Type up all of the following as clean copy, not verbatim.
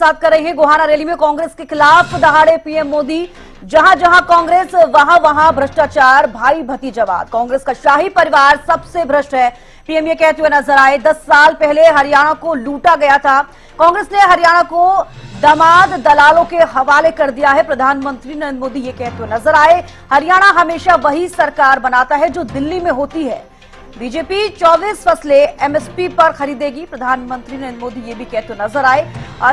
साथ कर रहे हैं। गोहाना रैली में कांग्रेस के खिलाफ दहाड़े पीएम मोदी। जहां जहां कांग्रेस वहां वहां भ्रष्टाचार, भाई भतीजावाद। कांग्रेस का शाही परिवार सबसे भ्रष्ट है, पीएम ये कहते हुए नजर आए। 10 साल पहले हरियाणा को लूटा गया था। कांग्रेस ने हरियाणा को दामाद दलालों के हवाले कर दिया है। प्रधानमंत्री नरेंद्र मोदी ये कहते हुए नजर आए, हरियाणा हमेशा वही सरकार बनाता है जो दिल्ली में होती है। बीजेपी 24 फसलें एमएसपी पर खरीदेगी, प्रधानमंत्री नरेंद्र मोदी ये भी कहते हुए नजर आए।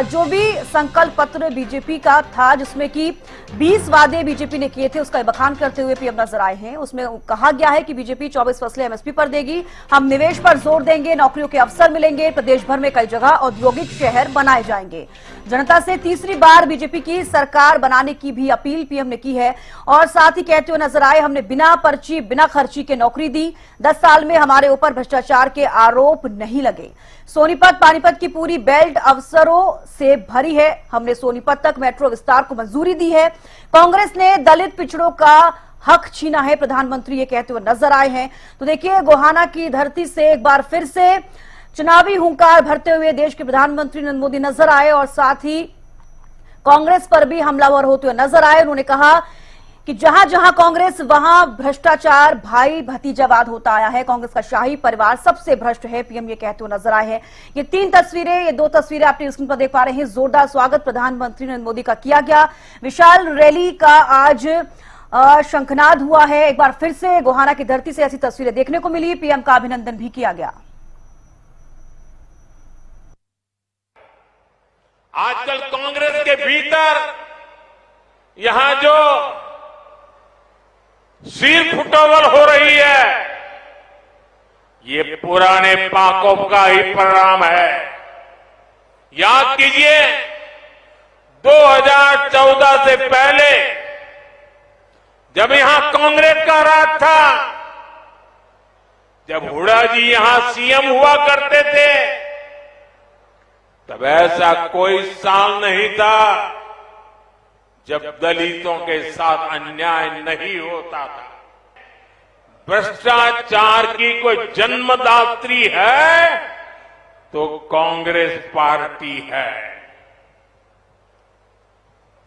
जो भी संकल्प पत्र बीजेपी का था, जिसमें कि 20 वादे बीजेपी ने किए थे, उसका बखान करते हुए पीएम नजर आए हैं। उसमें कहा गया है कि बीजेपी 24 फसलें एमएसपी पर देगी, हम निवेश पर जोर देंगे, नौकरियों के अवसर मिलेंगे, प्रदेश भर में कई जगह औद्योगिक शहर बनाए जाएंगे। जनता से तीसरी बार बीजेपी की सरकार बनाने की भी अपील पीएम ने की है। और साथ ही कहते हुए नजर आए, हमने बिना पर्ची बिना खर्ची के नौकरी दी, 10 साल में हमारे ऊपर भ्रष्टाचार के आरोप नहीं लगे। सोनीपत पानीपत की पूरी बेल्ट अफसरों से भरी है, हमने सोनीपत तक मेट्रो विस्तार को मंजूरी दी है। कांग्रेस ने दलित पिछड़ों का हक छीना है, प्रधानमंत्री ये कहते हुए नजर आए हैं। तो देखिए, गोहाना की धरती से एक बार फिर से चुनावी हुंकार भरते हुए देश के प्रधानमंत्री नरेंद्र मोदी नजर आए और साथ ही कांग्रेस पर भी हमलावर होते हुए नजर आए। उन्होंने कहा कि जहां जहां कांग्रेस वहां भ्रष्टाचार, भाई भतीजावाद होता आया है। कांग्रेस का शाही परिवार सबसे भ्रष्ट है, पीएम ये कहते हुए नजर आए हैं। ये 3 तस्वीरें, ये 2 तस्वीरें आपने स्क्रीन पर देख पा रहे हैं। जोरदार स्वागत प्रधानमंत्री नरेंद्र मोदी का किया गया। विशाल रैली का आज शंखनाद हुआ है। एक बार फिर से गोहाना की धरती से ऐसी तस्वीरें देखने को मिली। पीएम का अभिनंदन भी किया गया। आजकल कांग्रेस के भीतर यहां जो सिर फुटोवल हो रही है, ये पुराने पाकों का ही परिणाम है। याद कीजिए, 2014 से पहले जब यहां कांग्रेस का राज था, जब हुड्डा जी यहां सीएम हुआ करते थे, तब ऐसा कोई साल नहीं था जब दलितों के साथ अन्याय नहीं होता था। भ्रष्टाचार की कोई जन्मदात्री है तो कांग्रेस पार्टी है।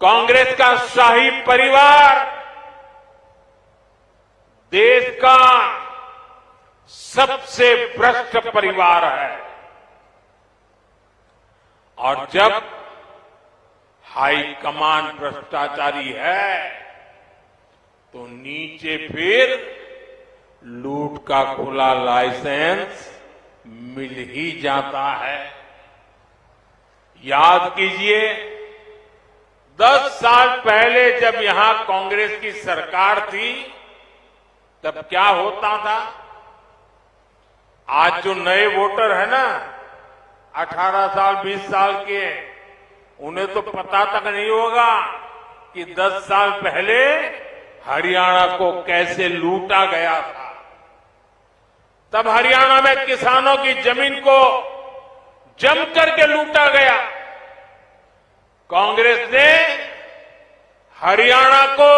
कांग्रेस का शाही परिवार देश का सबसे भ्रष्ट परिवार है। और जब हाई कमान भ्रष्टाचारी है तो नीचे फिर लूट का खुला लाइसेंस मिल ही जाता है। याद कीजिए, 10 साल पहले जब यहां कांग्रेस की सरकार थी, तब क्या होता था? आज जो नए वोटर है ना, 18 साल 20 साल के, उन्हें तो पता तक नहीं होगा कि 10 साल पहले हरियाणा को कैसे लूटा गया था। तब हरियाणा में किसानों की जमीन को जम करके लूटा गया। कांग्रेस ने हरियाणा को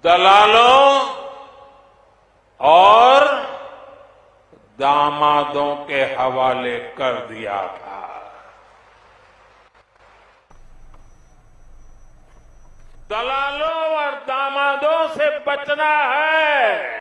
दलालों और दामादों के हवाले कर दिया था। दलालों और दामादों से बचना है।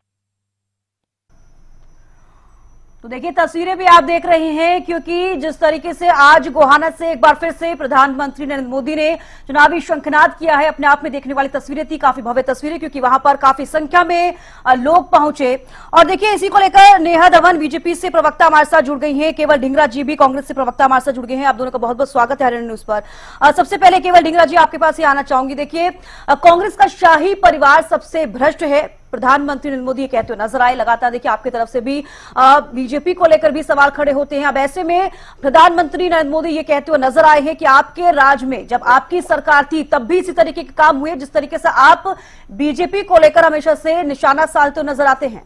तो देखिए, तस्वीरें भी आप देख रहे हैं, क्योंकि जिस तरीके से आज गोहाना से एक बार फिर से प्रधानमंत्री नरेंद्र मोदी ने चुनावी शंखनाद किया है, अपने आप में देखने वाली तस्वीरें थी, काफी भव्य तस्वीरें, क्योंकि वहां पर काफी संख्या में लोग पहुंचे। और देखिए, इसी को लेकर नेहा धवन बीजेपी से प्रवक्ता हमारे साथ जुड़ गई हैं, केवल ढींगरा जी भी कांग्रेस से प्रवक्ता हमारे साथ जुड़ गए हैं। आप दोनों का बहुत बहुत स्वागत है हरियाणा न्यूज पर। सबसे पहले केवल ढींगरा जी, आपके पास ही आना चाहूंगी। देखिए, कांग्रेस का शाही परिवार सबसे भ्रष्ट है, प्रधानमंत्री नरेंद्र मोदी ये कहते हुए नजर आए। लगातार देखिए, आपकी तरफ से भी बीजेपी को लेकर भी सवाल खड़े होते हैं। अब ऐसे में प्रधानमंत्री नरेंद्र मोदी ये कहते हुए नजर आए हैं कि आपके राज में, जब आपकी सरकार थी, तब भी इसी तरीके के काम हुए जिस तरीके से आप बीजेपी को लेकर हमेशा से निशाना साधते नजर आते हैं।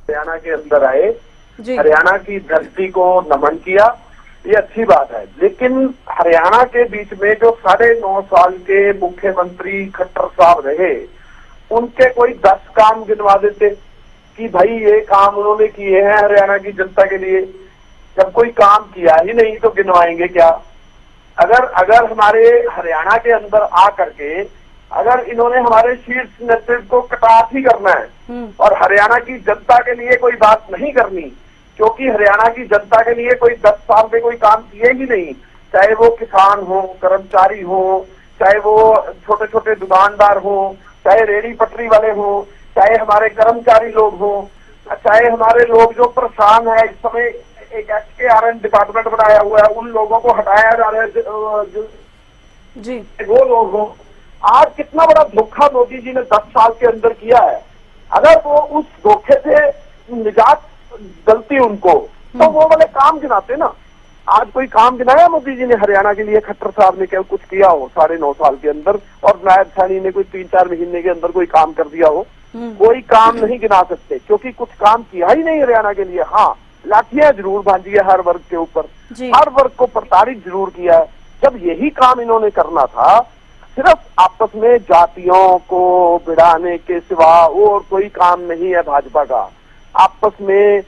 हरियाणा के अंदर आए, हरियाणा की धरती को नमन किया, ये अच्छी बात है। लेकिन हरियाणा के बीच में जो 9.5 साल के मुख्यमंत्री खट्टर साहब रहे, उनके कोई 10 काम गिनवा देते कि भाई ये काम उन्होंने किए हैं हरियाणा की जनता के लिए। जब कोई काम किया ही नहीं तो गिनवाएंगे क्या? अगर हमारे हरियाणा के अंदर आ करके अगर इन्होंने हमारे शीर्ष नेतृत्व को कटाक्ष ही करना है और हरियाणा की जनता के लिए कोई बात नहीं करनी, क्योंकि हरियाणा की जनता के लिए कोई 10 साल में कोई काम किए ही नहीं, चाहे वो किसान हो, कर्मचारी हो, चाहे वो छोटे छोटे दुकानदार हो, चाहे रेहड़ी पटरी वाले हो, चाहे हमारे कर्मचारी लोग हो, चाहे हमारे लोग जो परेशान है। इस समय एक SKRN डिपार्टमेंट बनाया हुआ है, उन लोगों को हटाया जा रहा है जी, वो लोग हो। आज कितना बड़ा धोखा मोदी जी ने 10 साल के अंदर किया है। अगर वो उस धोखे से निजात गलती उनको, तो वो वाले काम गिनाते ना। आज कोई काम गिनाया मोदी जी ने हरियाणा के लिए? खट्टर साहब ने क्या कुछ किया हो 9.5 साल के अंदर? और नायब सैनी ने कोई 3-4 महीने के अंदर कोई काम कर दिया हो? कोई काम नहीं गिना सकते, क्योंकि कुछ काम किया ही नहीं हरियाणा के लिए। हाँ, लाठियां जरूर भांजी है हर वर्ग के ऊपर, हर वर्ग को प्रताड़ित जरूर किया है। जब यही काम इन्होंने करना था, सिर्फ आपस में जातियों को भिड़ाने के सिवा और कोई काम नहीं है भाजपा का। आपस में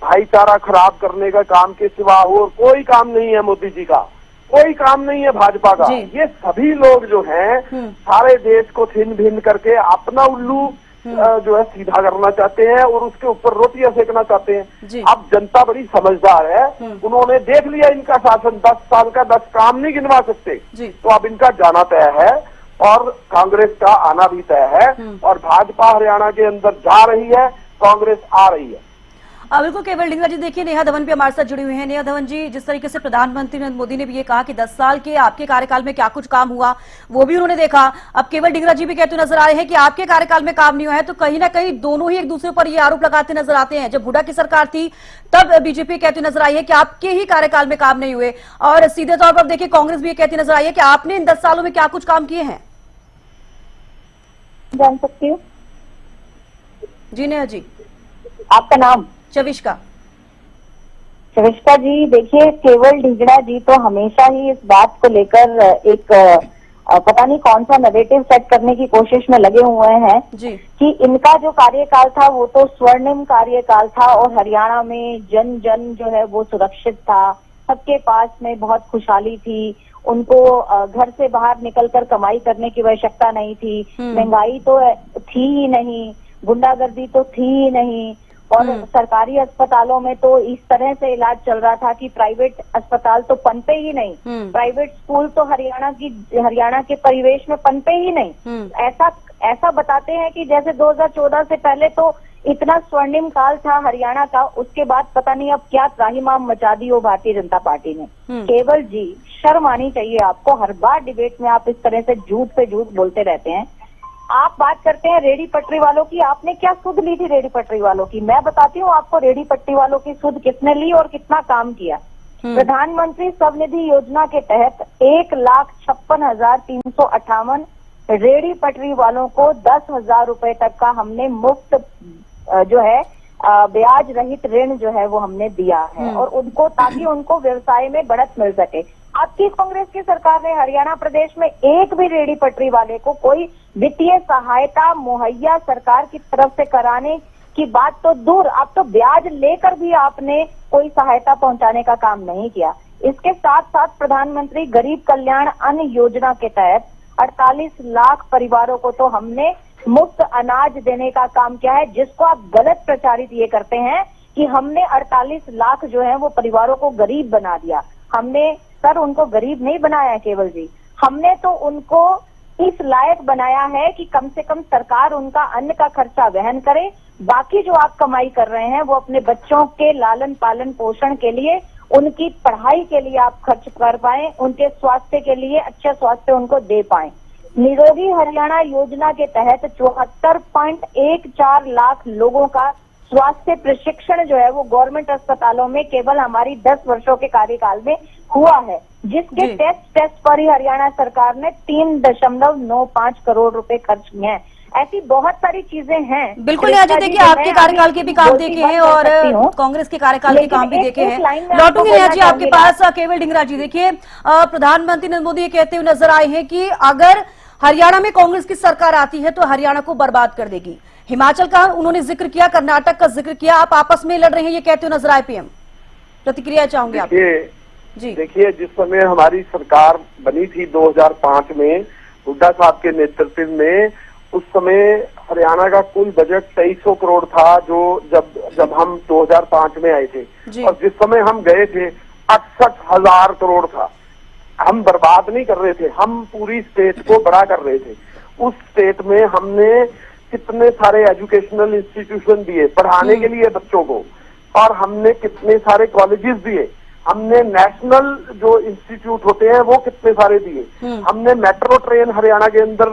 भाईचारा खराब करने का काम के सिवा और कोई काम नहीं है मोदी जी का, कोई काम नहीं है भाजपा का। ये सभी लोग जो हैं सारे देश को छिन्न भिन्न करके अपना उल्लू जो है सीधा करना चाहते हैं और उसके ऊपर रोटियां सेकना चाहते हैं। अब जनता बड़ी समझदार है, उन्होंने देख लिया इनका शासन 10 साल का 10 काम नहीं गिनवा सकते, तो अब इनका जाना तय है और कांग्रेस का आना भी तय है। और भाजपा हरियाणा के अंदर जा रही है, कांग्रेस आ रही है। बिल्कुल केवल डिंगरा जी, देखिए नेहा धवन भी हमारे साथ जुड़ी हुई है। नेहा धवन जी, जिस तरीके से प्रधानमंत्री नरेंद्र मोदी ने भी ये कहा कि 10 साल के आपके कार्यकाल में क्या कुछ काम हुआ, वो भी उन्होंने देखा। अब केवल डिंगरा जी भी कहते नजर आ रहे हैं कि आपके कार्यकाल में काम नहीं हुआ है, तो कहीं ना कहीं दोनों ही एक दूसरे पर ये आरोप लगाते नजर आते हैं। जब हुड्डा की सरकार थी तब बीजेपी कहती नजर आई है कि आपके ही कार्यकाल में काम नहीं हुए, और सीधे तौर पर देखिए कांग्रेस भी ये कहती नजर आई है कि आपने इन 10 सालों में क्या कुछ काम किए हैं। जान सकती हूँ जी नेहा जी? आपका नाम? चविष्का। चविष्का जी, देखिए केवल ढिगड़ा जी तो हमेशा ही इस बात को लेकर एक पता नहीं कौन सा नैरेटिव सेट करने की कोशिश में लगे हुए हैं जी कि इनका जो कार्यकाल था वो तो स्वर्णिम कार्यकाल था और हरियाणा में जन जन जो है वो सुरक्षित था, सबके पास में बहुत खुशहाली थी, उनको घर से बाहर निकलकर कमाई करने की आवश्यकता नहीं थी, महंगाई तो थी ही नहीं, गुंडागर्दी तो थी ही नहीं, और सरकारी अस्पतालों में तो इस तरह से इलाज चल रहा था कि प्राइवेट अस्पताल तो पनपे ही नहीं, प्राइवेट स्कूल तो हरियाणा के परिवेश में पनपे ही नहीं। ऐसा बताते हैं कि जैसे 2014 से पहले तो इतना स्वर्णिम काल था हरियाणा का, उसके बाद पता नहीं अब क्या त्राहिमाम मचा दी हो भारतीय जनता पार्टी ने। केवल जी, शर्म आनी चाहिए आपको, हर बार डिबेट में आप इस तरह से झूठ पे झूठ बोलते रहते हैं। आप बात करते हैं रेहड़ी पटरी वालों की, आपने क्या सुध ली थी रेहड़ी पटरी वालों की? मैं बताती हूँ आपको रेहड़ी पटरी वालों की सुध किसने ली और कितना काम किया। प्रधानमंत्री स्वनिधि योजना के तहत 1,56,358 रेहड़ी पटरी वालों को 10,000 रुपए तक का हमने मुफ्त जो है ब्याज रहित ऋण जो है वो हमने दिया है, और उनको ताकि उनको व्यवसाय में बढ़त मिल सके। आपकी कांग्रेस की सरकार ने हरियाणा प्रदेश में एक भी रेहड़ी पटरी वाले को कोई वित्तीय सहायता मुहैया सरकार की तरफ से कराने की बात तो दूर, आप तो ब्याज लेकर भी आपने कोई सहायता पहुंचाने का काम नहीं किया। इसके साथ साथ प्रधानमंत्री गरीब कल्याण अन्न योजना के तहत 48 लाख परिवारों को तो हमने मुफ्त अनाज देने का काम किया है, जिसको आप गलत प्रचारित ये करते हैं कि हमने 48 लाख जो है वो परिवारों को गरीब बना दिया। हमने सर उनको गरीब नहीं बनाया केवल जी, हमने तो उनको इस लायक बनाया है कि कम से कम सरकार उनका अन्न का खर्चा वहन करे, बाकी जो आप कमाई कर रहे हैं वो अपने बच्चों के लालन पालन पोषण के लिए, उनकी पढ़ाई के लिए आप खर्च कर पाए, उनके स्वास्थ्य के लिए अच्छा स्वास्थ्य उनको दे पाए। निरोगी हरियाणा योजना के तहत 74.14 लाख लोगों का स्वास्थ्य प्रशिक्षण जो है वो गवर्नमेंट अस्पतालों में केवल हमारी 10 वर्षों के कार्यकाल में हुआ है, जिसके टेस्ट पर ही हरियाणा सरकार ने 3.95 करोड़ रुपए खर्च किए हैं। ऐसी बहुत सारी चीजें हैं। बिल्कुल नेहा जी, देखिए आपके कार्यकाल के भी काम देखे हैं और कांग्रेस के कार्यकाल के काम भी देखे हैं। लौटूंगी नेहा जी आपके पास। केवल ढिंगरा जी, देखिए प्रधानमंत्री नरेंद्र मोदी ये कहते हुए नजर आए हैं कि अगर हरियाणा में कांग्रेस की सरकार आती है तो हरियाणा को बर्बाद कर देगी। हिमाचल का उन्होंने जिक्र किया, कर्नाटक का जिक्र किया, आप आपस में लड़ रहे हैं ये कहते हुए नजर आए पीएम। प्रतिक्रिया चाहूंगी आप जी। देखिए, जिस समय हमारी सरकार बनी थी 2005 में हुड्डा साहब के नेतृत्व में, उस समय हरियाणा का कुल बजट 2300 करोड़ था, जो जब हम 2005 में आए थे, और जिस समय हम गए थे 68,000 करोड़ था। हम बर्बाद नहीं कर रहे थे, हम पूरी स्टेट को बड़ा कर रहे थे। उस स्टेट में हमने कितने सारे एजुकेशनल इंस्टीट्यूशन दिए पढ़ाने के लिए बच्चों को, और हमने कितने सारे कॉलेजेस दिए, हमने नेशनल जो इंस्टीट्यूट होते हैं वो कितने सारे दिए, हमने मेट्रो ट्रेन हरियाणा के अंदर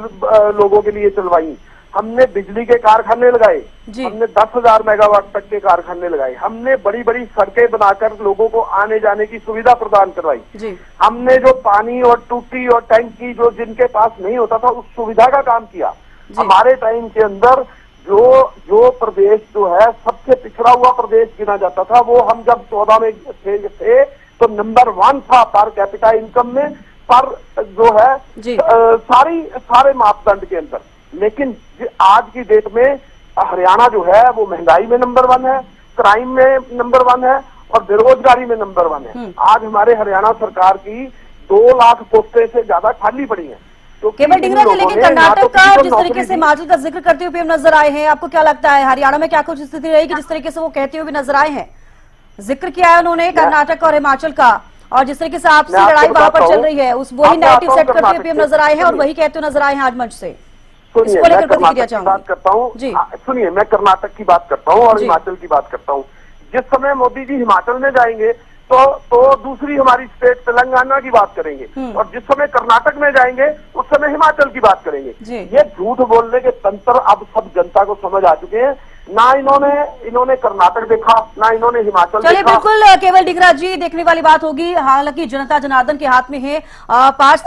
लोगों के लिए चलवाई, हमने बिजली के कारखाने लगाए, हमने 10,000 मेगावाट तक के कारखाने लगाए, हमने बड़ी बड़ी सड़कें बनाकर लोगों को आने जाने की सुविधा प्रदान करवाई, हमने जो पानी और टूटी और टैंकी जो जिनके पास नहीं होता था उस सुविधा का काम किया। हमारे टाइम के अंदर जो प्रदेश जो है सबसे पिछड़ा हुआ प्रदेश गिना जाता था, वो हम जब 14 में थे तो नंबर 1 था पर कैपिटा इनकम में, पर जो है सारे मापदंड के अंदर। लेकिन आज की डेट में हरियाणा जो है वो महंगाई में नंबर 1 है, क्राइम में नंबर 1 है, और बेरोजगारी में नंबर 1 है। आज हमारे हरियाणा सरकार की 2 लाख पोस्टें से ज्यादा खाली पड़ी हैं। तो केवल डिंगरा जी, लेकिन कर्नाटक का जिस तरीके से हिमाचल का जिक्र करते हुए पीएम नजर आए हैं, आपको क्या लगता है हरियाणा में क्या कुछ स्थिति रहेगी जिस तरीके से वो कहते हुए भी नजर आए हैं? जिक्र किया है उन्होंने कर्नाटक और हिमाचल का, और जिस तरीके से आपसी लड़ाई वहां पर चल रही है, उस वही नैरेटिव सेट करते हुए पीएम नजर आए हैं और वही कहते हुए नजर आए हैं आज मंच से। सुनिए, मैं कर्नाटक की बात करता हूँ जी। सुनिए, मैं कर्नाटक की बात करता हूँ और हिमाचल की बात करता हूँ। जिस समय मोदी जी हिमाचल में जाएंगे तो दूसरी हमारी स्टेट तेलंगाना की बात करेंगे, और जिस समय कर्नाटक में जाएंगे उस समय हिमाचल की बात करेंगे। ये झूठ बोलने के तंत्र अब सब जनता को समझ आ चुके हैं। ना इन्होंने कर्नाटक देखा, ना इन्होंने हिमाचल देखा। बिल्कुल केवल डिंगरा जी, देखने वाली बात होगी। हालांकि जनता जनार्दन के हाथ में है। 5